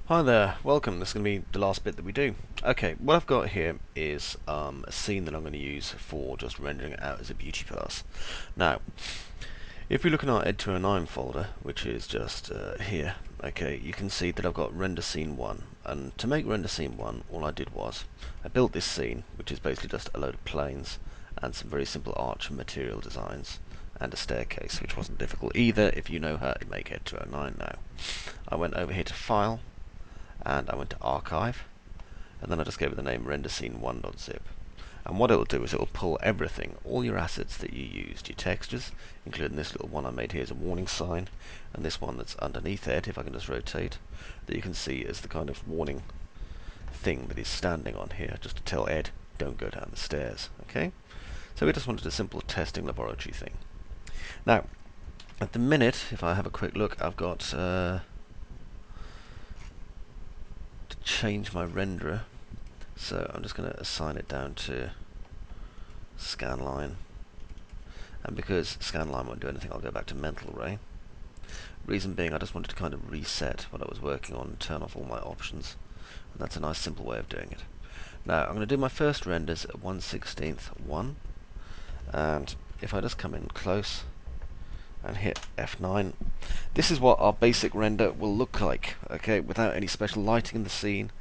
Hi there, welcome. This is going to be the last bit that we do. Okay, what I've got here is a scene that I'm going to use for just rendering it out as a beauty pass. Now, if we look in our Ed209 folder, which is just here, okay, you can see that I've got render scene 1. And to make render scene 1, all I did was, I built this scene, which is basically just a load of planes and some very simple arch and material designs and a staircase, which wasn't difficult either if you know how to make Ed209 now. I went over here to File, and I went to Archive, and then I just gave it the name renderscene1.zip. And what it'll do is it'll pull everything, all your assets that you used, your textures, including this little one I made here as a warning sign, and this one that's underneath it, if I can just rotate, that you can see as the kind of warning thing that is standing on here, just to tell Ed, don't go down the stairs, okay? So we just wanted a simple testing laboratory thing. Now, at the minute, if I have a quick look, I've got to change my renderer. So I'm just going to assign it down to scanline, and because scanline won't do anything, I'll go back to mental ray. Reason being, I just wanted to kind of reset what I was working on and turn off all my options, and that's a nice simple way of doing it. Now I'm going to do my first renders at 1/16 1, and if I just come in close and hit F9, this is what our basic render will look like, okay, without any special lighting in the scene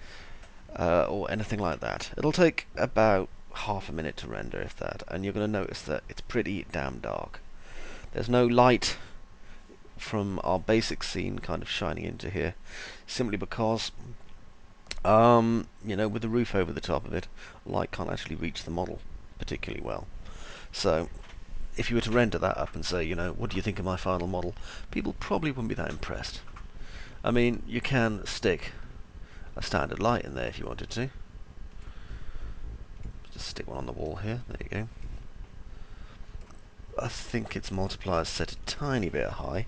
or anything like that. It'll take about half a minute to render, if that, and you're going to notice that it's pretty damn dark. There's no light from our basic scene kind of shining into here, simply because with the roof over the top of it, light can't actually reach the model particularly well. So if you were to render that up and say, what do you think of my final model, people probably wouldn't be that impressed. I mean, you can stick a standard light in there if you wanted to. Just stick one on the wall here. There you go. I think its multiplier is set a tiny bit high.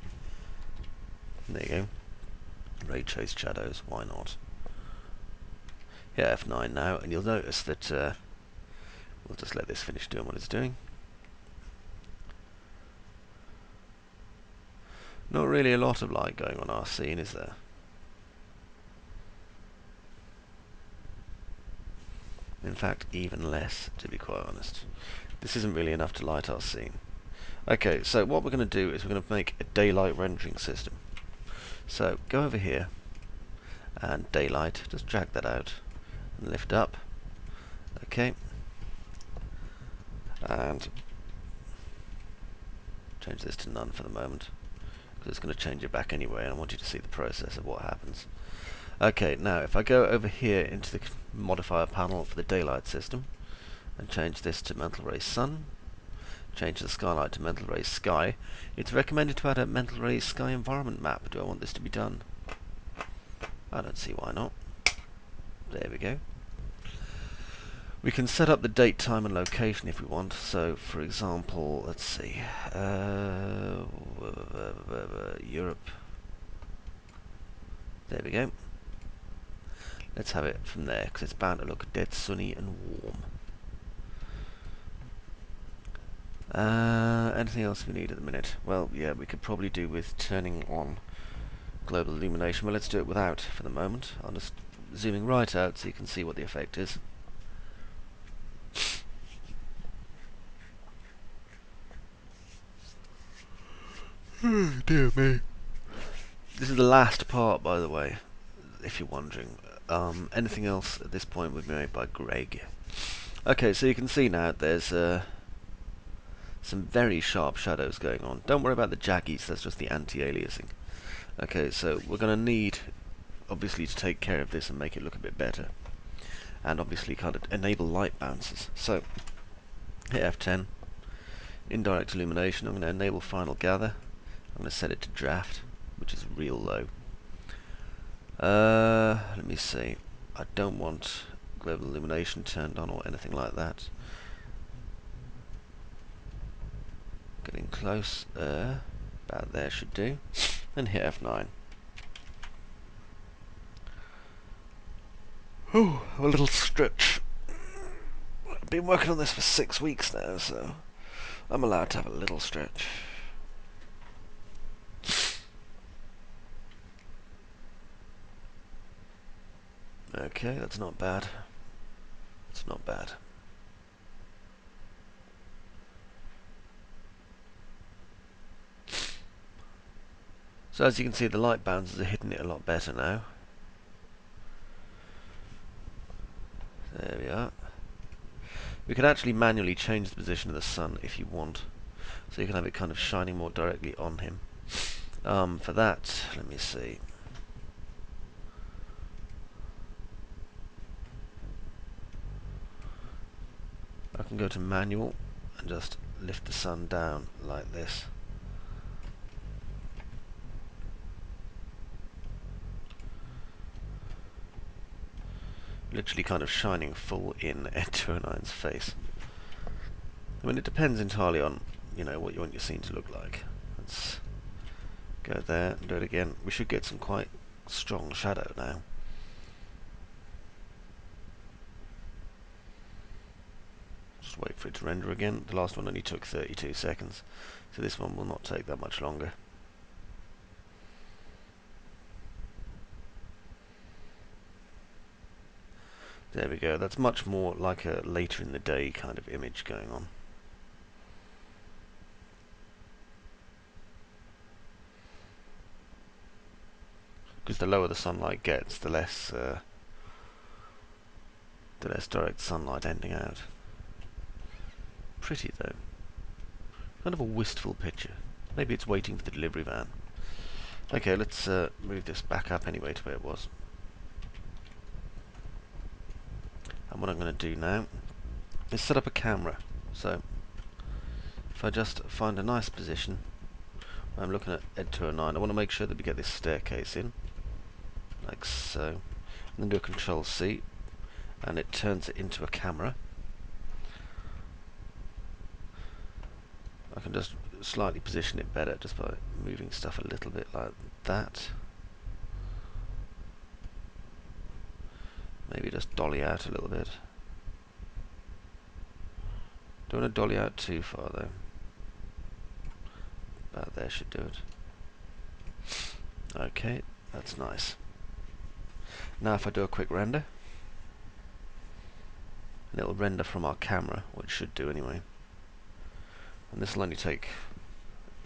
There you go. Ray trace shadows, why not? Hit F9 now, and you'll notice that we'll just let this finish doing what it's doing. Not really a lot of light going on our scene, is there? In fact, even less, to be quite honest. This isn't really enough to light our scene. Okay, so what we're going to do is we're going to make a daylight rendering system. So go over here and daylight, just drag that out and lift up. Okay, and change this to none for the moment, because it's going to change it back anyway, and I want you to see the process of what happens. Okay, now if I go over here into the modifier panel for the daylight system and change this to mental ray sun, change the skylight to mental ray sky, it's recommended to add a mental ray sky environment map. Do I want this to be done? I don't see why not. There we go. We can set up the date, time and location if we want. So for example, let's see, Europe. There we go. Let's have it from there, because it's bound to look dead sunny and warm. Anything else we need at the minute? Well, yeah, we could probably do with turning on global illumination. Well, let's do it without for the moment. I'm just zooming right out so you can see what the effect is. Dear me. This is the last part, by the way, if you're wondering. Anything else at this point would be made by Greg. Okay, so you can see now there's some very sharp shadows going on. Don't worry about the jaggies, that's just the anti-aliasing. Okay, so we're going to need, obviously, to take care of this and make it look a bit better. And obviously kind of enable light bounces. So, hit F10. Indirect illumination, I'm going to enable final gather. I'm going to set it to draft, which is real low. Let me see. I don't want global illumination turned on or anything like that. Getting close. About there should do. And hit F9. Ooh, a little stretch. I've been working on this for 6 weeks now, so I'm allowed to have a little stretch. Okay, that's not bad. It's not bad. So as you can see, the light bounces are hitting it a lot better now. There we are. We can actually manually change the position of the sun if you want, so you can have it kind of shining more directly on him. For that, let me see. I can go to manual and just lift the sun down like this. Literally kind of shining full in Ed 209's face. I mean, it depends entirely on, you know, what you want your scene to look like. Let's go there and do it again. We should get some quite strong shadow now. Just wait for it to render again. The last one only took 32 seconds, so this one will not take that much longer. There we go. That's much more like a later in the day kind of image going on. Because the lower the sunlight gets, the less direct sunlight ending out. Pretty though. Kind of a wistful picture. Maybe it's waiting for the delivery van. Okay, let's move this back up anyway to where it was. And what I'm going to do now is set up a camera. So if I just find a nice position where I'm looking at Ed 209, I want to make sure that we get this staircase in, like so. And then do a Control C, and it turns it into a camera. I can just slightly position it better just by moving stuff a little bit like that. Maybe just dolly out a little bit. Don't want to dolly out too far though. About there should do it. Okay, that's nice. Now if I do a quick render, and it'll render from our camera, or it should do anyway. And this will only take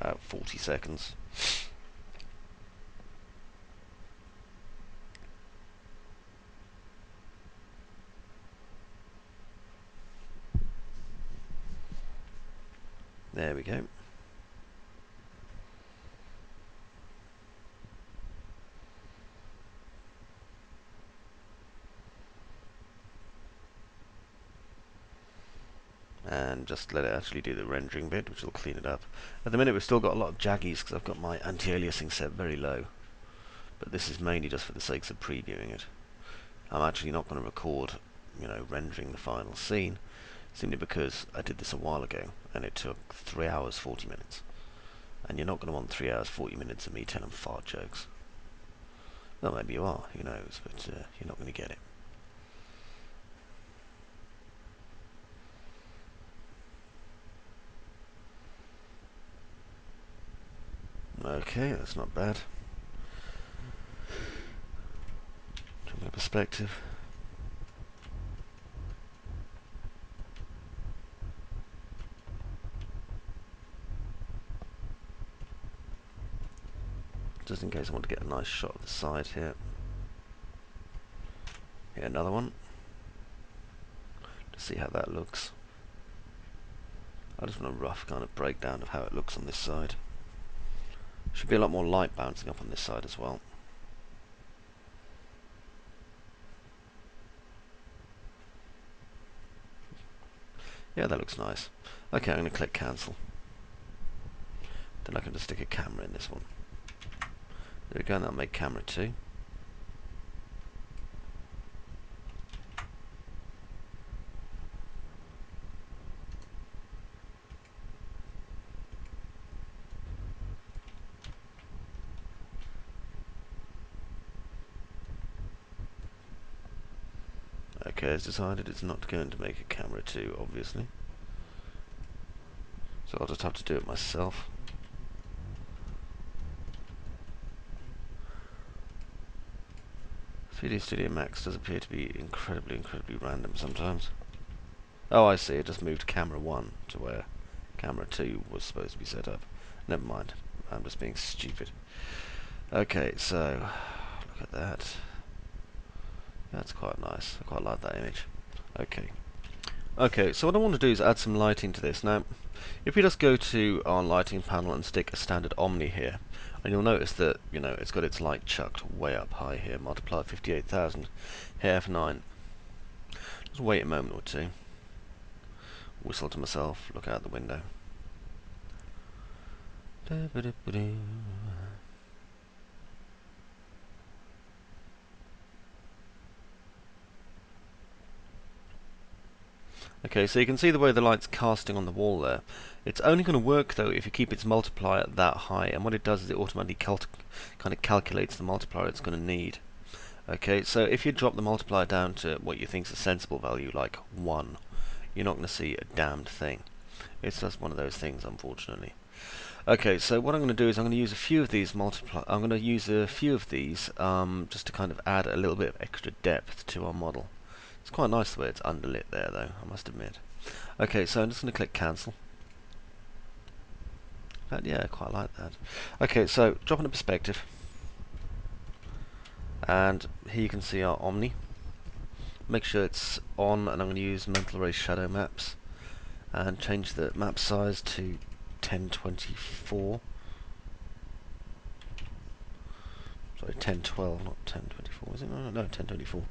about 40 seconds. There we go. And just let it actually do the rendering bit, which will clean it up. At the minute we've still got a lot of jaggies because I've got my anti-aliasing set very low. But this is mainly just for the sakes of previewing it. I'm actually not going to record, you know, rendering the final scene, simply because I did this a while ago and it took 3 hours 40 minutes. And you're not going to want 3 hours 40 minutes of me telling fart jokes. Well, maybe you are, who knows, but you're not going to get it. Okay, that's not bad. From my perspective. Just in case I want to get a nice shot of the side here. Here, another one. To see how that looks. I just want a rough kind of breakdown of how it looks on this side. Should be a lot more light bouncing up on this side as well. Yeah, that looks nice. Okay, I'm going to click cancel. Then I can just stick a camera in this one. There we go, and that'll make camera 2. Okay, it's decided it's not going to make a camera 2, obviously. So I'll just have to do it myself. 3dsmax does appear to be incredibly random sometimes. Oh, I see, it just moved camera 1 to where camera 2 was supposed to be set up. Never mind, I'm just being stupid. Okay, so, look at that. That's quite nice, I quite like that image. Okay, so what I want to do is add some lighting to this. Now, if we just go to our lighting panel and stick a standard Omni here, and you'll notice that, you know, it's got its light chucked way up high here, multiplied 58,000, here F9. Just wait a moment or two. Whistle to myself, look out the window. Okay, so you can see the way the light's casting on the wall there. It's only going to work though if you keep its multiplier that high, and what it does is it automatically kind of calculates the multiplier it's going to need. Okay, so if you drop the multiplier down to what you think is a sensible value, like 1, you're not going to see a damned thing. It's just one of those things, unfortunately. Okay, so what I'm going to do is I'm going to use a few of these just to kind of add a little bit of extra depth to our model. It's quite nice the way it's underlit there, though, I must admit. Okay, so I'm just going to click cancel. Yeah, I quite like that. Okay, so drop into perspective. And here you can see our Omni. Make sure it's on, and I'm going to use mental erase shadow maps. And change the map size to 1024. Sorry, 1012, not 1024, is it? No, 1024.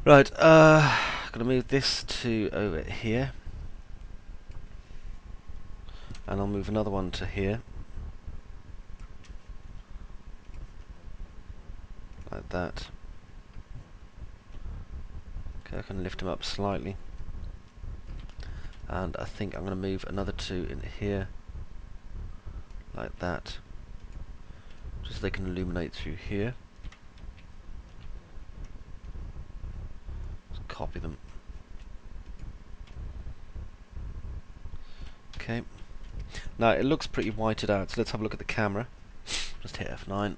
Right, gonna move this to over here. And I'll move another one to here. Like that. Okay, I can lift them up slightly. And I think I'm going to move another two in here. Like that. Just so they can illuminate through here. Just copy them. Okay. Now it looks pretty whited out, so let's have a look at the camera. Just hit F9.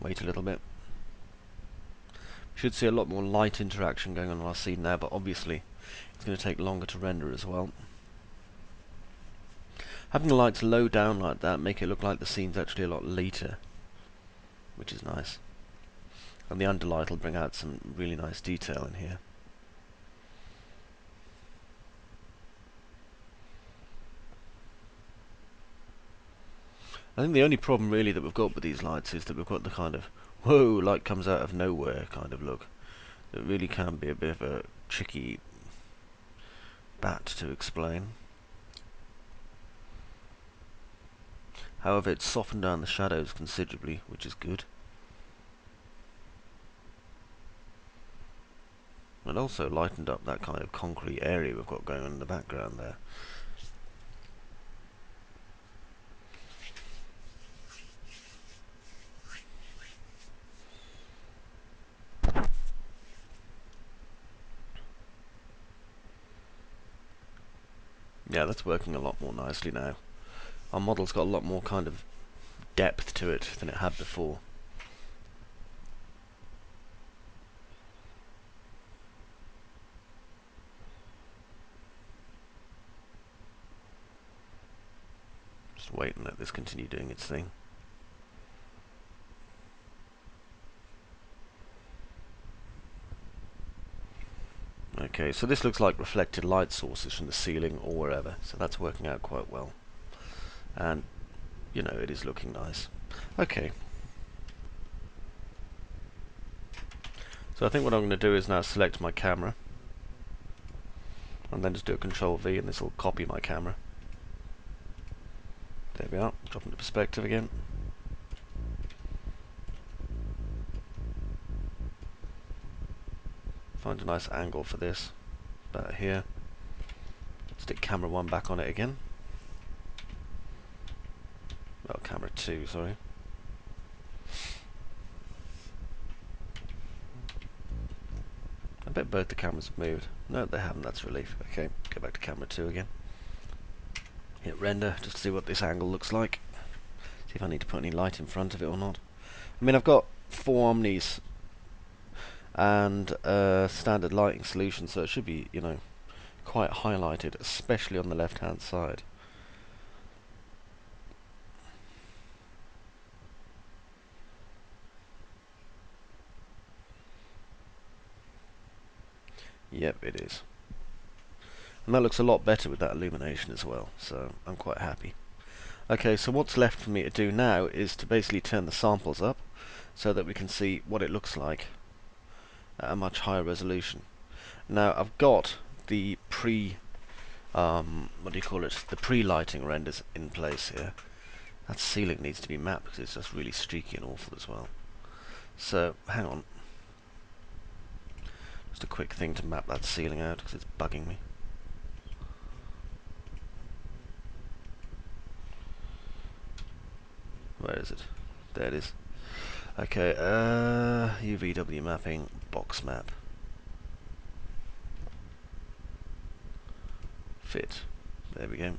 Wait a little bit. Should see a lot more light interaction going on in our scene now, but obviously it's going to take longer to render as well. Having the lights low down like that make it look like the scene's actually a lot later, which is nice. And the underlight will bring out some really nice detail in here. I think the only problem really that we've got with these lights is that we've got the kind of whoa, light comes out of nowhere kind of look. It really can be a bit of a tricky bat to explain. However, it's softened down the shadows considerably, which is good. And also lightened up that kind of concrete area we've got going on in the background there. Yeah, that's working a lot more nicely now. Our model's got a lot more kind of depth to it than it had before. Just wait and let this continue doing its thing. Okay, so this looks like reflected light sources from the ceiling or wherever, so that's working out quite well. And, you know, it is looking nice. Okay. So I think what I'm going to do is now select my camera, and then just do a Control V, and this will copy my camera. There we are, drop into perspective again. Find a nice angle for this, about here. Stick camera 1 back on it again. Well, camera 2, sorry. I bet both the cameras have moved. No, they haven't, that's a relief. Okay, go back to camera 2 again. Hit render, just to see what this angle looks like. See if I need to put any light in front of it or not. I mean, I've got 4 omnis and standard lighting solution, so it should be, you know, quite highlighted, especially on the left hand side. Yep, it is. And that looks a lot better with that illumination as well, so I'm quite happy. Okay, so what's left for me to do now is to basically turn the samples up so that we can see what it looks like at a much higher resolution. Now I've got the what do you call it? The pre-lighting renders in place here. That ceiling needs to be mapped because it's just really streaky and awful as well. So hang on, just a quick thing to map that ceiling out because it's bugging me. Where is it? There it is. Okay, UVW mapping, box map. Fit. There we go.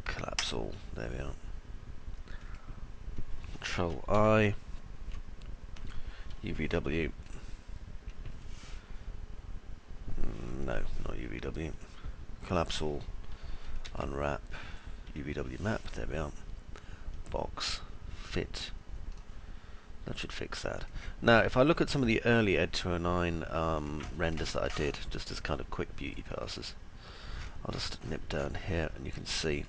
Collapse all. There we are. Control I. UVW. No, not UVW. Collapse all. Unwrap. UVW map. There we are. Box. Fit. That should fix that. Now, if I look at some of the early Ed209 renders that I did, just as kind of quick beauty passes, I'll just nip down here and you can see.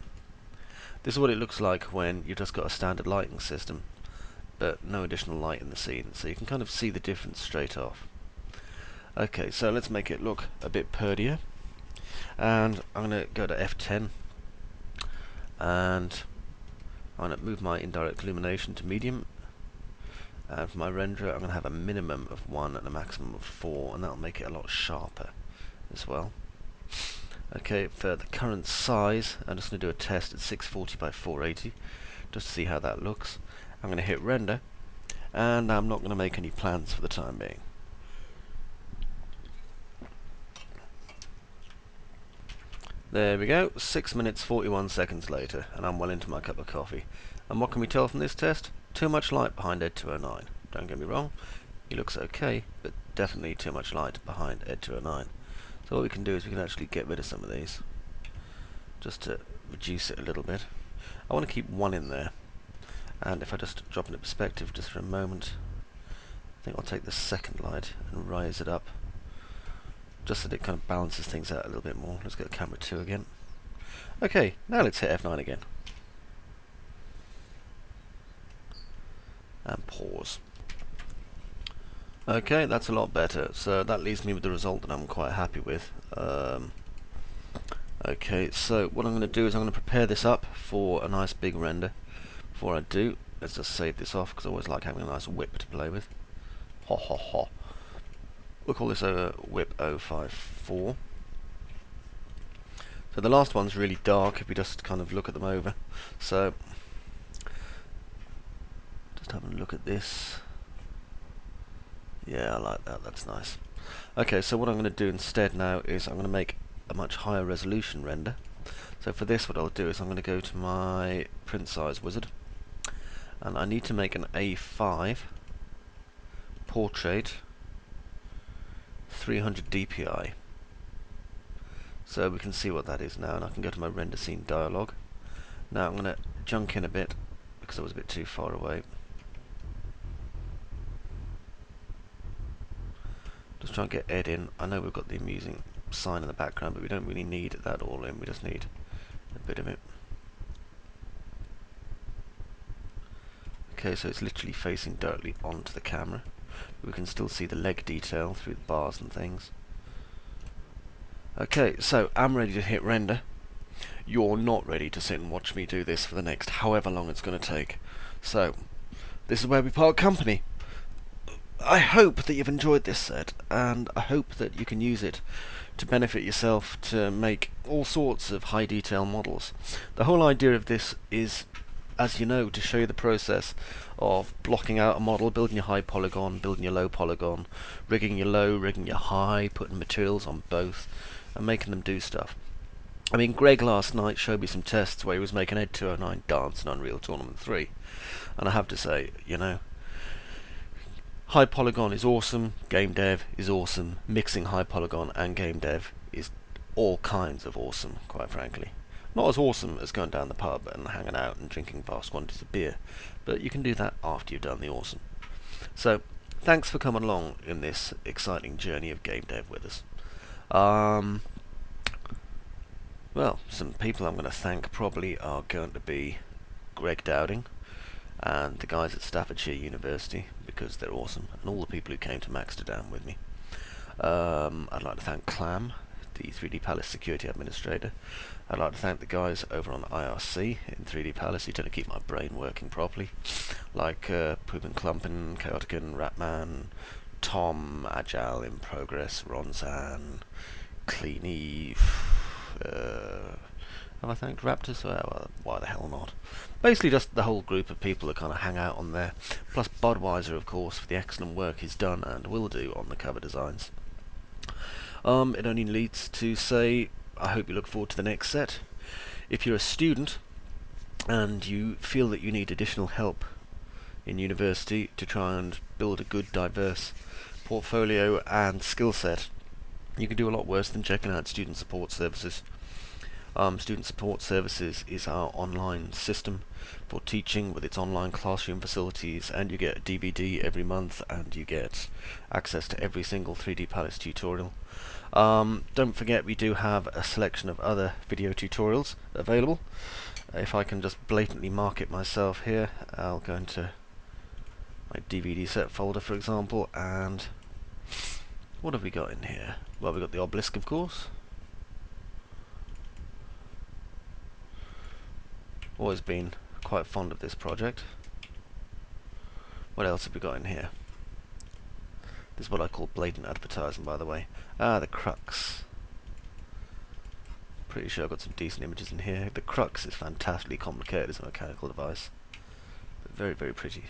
This is what it looks like when you've just got a standard lighting system, but no additional light in the scene, so you can kind of see the difference straight off. Okay, so let's make it look a bit purdier, and I'm going to go to F10, and I'm going to move my indirect illumination to medium, and for my renderer I'm going to have a minimum of 1 and a maximum of 4, and that'll make it a lot sharper as well. Okay, for the current size, I'm just going to do a test at 640 by 480, just to see how that looks. I'm going to hit render, and I'm not going to make any plans for the time being. There we go, 6 minutes 41 seconds later, and I'm well into my cup of coffee. And what can we tell from this test? Too much light behind Ed209. Don't get me wrong, he looks okay, but definitely too much light behind Ed209. So what we can do is we can actually get rid of some of these, just to reduce it a little bit. I want to keep 1 in there, and if I just drop into perspective just for a moment, I think I'll take the second light and rise it up, just so that it kind of balances things out a little bit more. Let's go to camera 2 again. Okay, now let's hit F9 again. And pause. Okay, that's a lot better. So that leaves me with the result that I'm quite happy with. Okay, so what I'm going to do is I'm going to prepare this up for a nice big render. Before I do, let's just save this off because I always like having a nice whip to play with. Ha ha ha. We'll call this a whip 054. So the last one's really dark if we just kind of look at them over. So just having a look at this. Yeah, I like that, that's nice. Okay, so what I'm going to do instead now is I'm going to make a much higher resolution render. So for this what I'll do is I'm going to go to my print size wizard, and I need to make an A5 portrait 300 dpi. So we can see what that is now, and I can go to my render scene dialog. Now I'm going to junk in a bit because I was a bit too far away. Just try and get Ed in. I know we've got the amusing sign in the background, but we don't really need that all in, we just need a bit of it. Okay, so it's literally facing directly onto the camera. We can still see the leg detail through the bars and things. Okay, so I'm ready to hit render. You're not ready to sit and watch me do this for the next however long it's going to take. So, this is where we part company. I hope that you've enjoyed this set, and I hope that you can use it to benefit yourself to make all sorts of high detail models. The whole idea of this is, as you know, to show you the process of blocking out a model, building your high polygon, building your low polygon, rigging your low, rigging your high, putting materials on both, and making them do stuff. I mean, Greg last night showed me some tests where he was making Ed 209 dance in Unreal Tournament 3. And I have to say, you know, high polygon is awesome, game dev is awesome, mixing high polygon and game dev is all kinds of awesome, quite frankly. Not as awesome as going down the pub and hanging out and drinking vast quantities of beer, but you can do that after you've done the awesome. So, thanks for coming along in this exciting journey of game dev with us. Well, some people I'm going to thank probably are going to be Greg Dowding and the guys at Staffordshire University, because they're awesome, and all the people who came to Maxterdam with me. I'd like to thank Clam, the 3D Palace security administrator. I'd like to thank the guys over on IRC in 3D Palace who tend to keep my brain working properly, like Poopin' Clumpin', Chaotican, Ratman, Tom, Agile in Progress, Ronzan, Cleany. Have I thanked Raptors? Well, why the hell not? Basically just the whole group of people that kind of hang out on there, plus Budweiser, of course, for the excellent work he's done and will do on the cover designs. It only leads to say, I hope you look forward to the next set. If you're a student and you feel that you need additional help in university to try and build a good, diverse portfolio and skill set, you can do a lot worse than checking out Student Support Services. Student Support Services is our online system for teaching with its online classroom facilities, and you get a DVD every month and you get access to every single 3D Palace tutorial. Don't forget we do have a selection of other video tutorials available. If I can just blatantly mark it myself here, I'll go into my DVD set folder, for example, and what have we got in here? Well, we've got the obelisk, of course. Always been quite fond of this project. What else have we got in here? This is what I call blatant advertising, by the way. The crux. Pretty sure I've got some decent images in here. The crux is fantastically complicated as a mechanical device, but very, very pretty.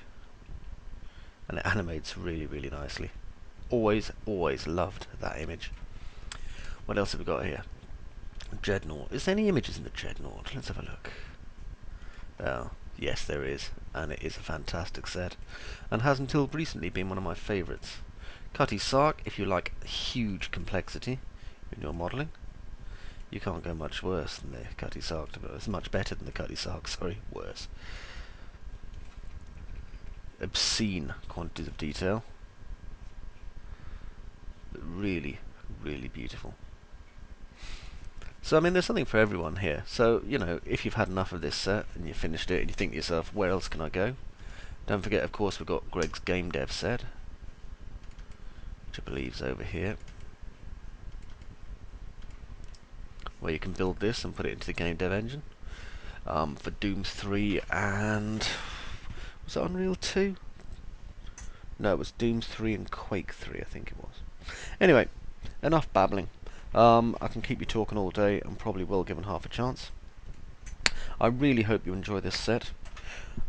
And it animates really, really nicely. Always, always loved that image. What else have we got here? Dreadnought. Is there any images in the Dreadnought? Let's have a look. Oh, yes there is, and it is a fantastic set, and has until recently been one of my favourites. Cutty Sark, if you like huge complexity in your modelling, you can't go much worse than the Cutty Sark. It's much better than the Cutty Sark, sorry, worse. Obscene quantities of detail, but really, really beautiful. So, I mean, there's something for everyone here. So, you know, if you've had enough of this set and you've finished it and you think to yourself, where else can I go? Don't forget, of course, we've got Greg's Game Dev set, which I believe is over here, where you can build this and put it into the Game Dev engine. For Doom 3 and... was it Unreal 2? No, it was Doom 3 and Quake 3, I think it was. Anyway, enough babbling. I can keep you talking all day and probably will given half a chance. I really hope you enjoy this set.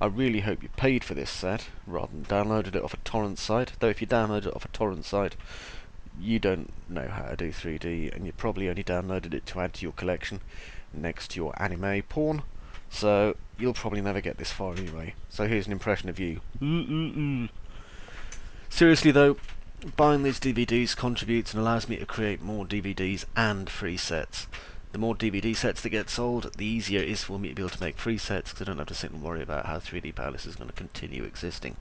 I really hope you paid for this set rather than downloaded it off a torrent site. Though if you download it off a torrent site, you don't know how to do 3D, and you probably only downloaded it to add to your collection next to your anime porn. So you'll probably never get this far anyway. So here's an impression of you. Seriously though, buying these DVDs contributes and allows me to create more DVDs and free sets. The more DVD sets that get sold, the easier it is for me to be able to make free sets, because I don't have to sit and worry about how 3D Palace is going to continue existing.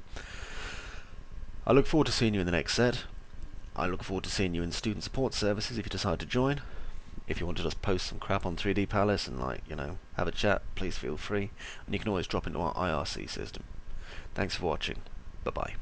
I look forward to seeing you in the next set. I look forward to seeing you in Student Support Services if you decide to join. If you want to just post some crap on 3D Palace and, like, you know, have a chat, please feel free. And you can always drop into our IRC system. Thanks for watching. Bye-bye.